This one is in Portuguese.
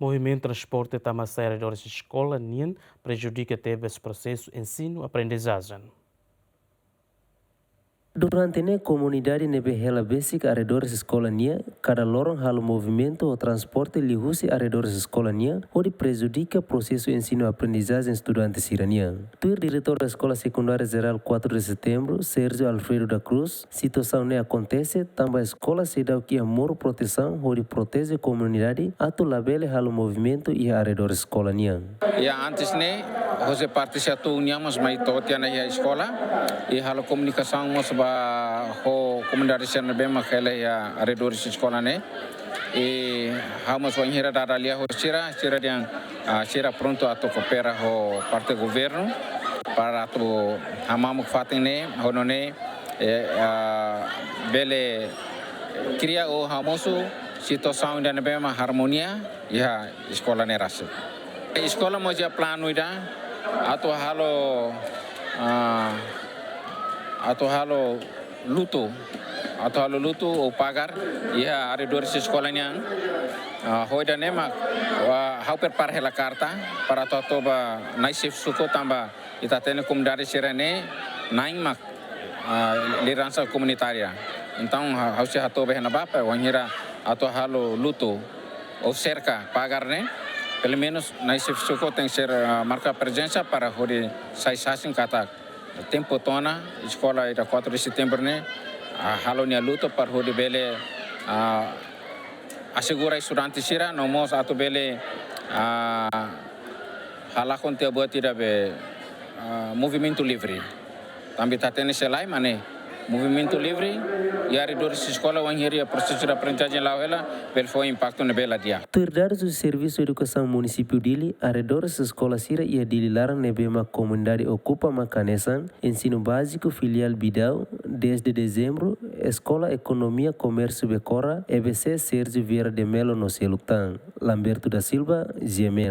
Movimento transporte está uma série de horas de escola, NIN, prejudica teve esse processo ensino-aprendizagem. Durante a comunidade nebehela basic arredores escola nia, cada lorong halo movimento ou transporte lihusi arredores escola nia, onde prejudica processo ensino-aprendizagem estudante sirania. O diretor da Escola Secundária Geral 4 de Setembro, Sérgio Alfredo da Cruz, situação não acontece, também a escola se dá que amor proteção, onde protege a comunidade, ato labele halo movimento e arredores escola nia. E antes né, você participa uniamos mais totia na escola e halo comunicação mas ba ho comunidade sendo bem aquela ya arredores escola né e vamos vanhira dar ali a chira yang chira pronto a to coopera ho parte governo para to hamam fatin né honone bele cria o hamoso situação ainda bem uma harmonia e a escola né rasa escola moja plano ida atau halo luto o pagar ia arredor de sekolahnya hoida nema hau prepare hela carta para toba naisif suko tamba ita tene comunidade serene naing mak liderança comunitária então hau se hatobe hena bapa wanhira atau halo luto ou cerca pagar né pelo menos naisif suko tem ser marca presença para hori saisasin kata tempo tona escola da 4 de setembro né halo nia luta para hori bele assegura estudante sira no mos atu bele halakon te buat tidak be movimento livre também tá tendo selai mane movimento livre e arredor de escola wanhiri processo de aprendizagem lá ela bel foi impacto na bela dia. Dados do Serviço de Educação Município dele, arredor da escola Sira e a dele larang nebema comunidade ocupa macanesan, ensino básico filial Bidau, desde dezembro, Escola Economia Comércio Becora, EBC Sérgio Vieira de Melo no Seluctan, Lamberto da Silva, GMN.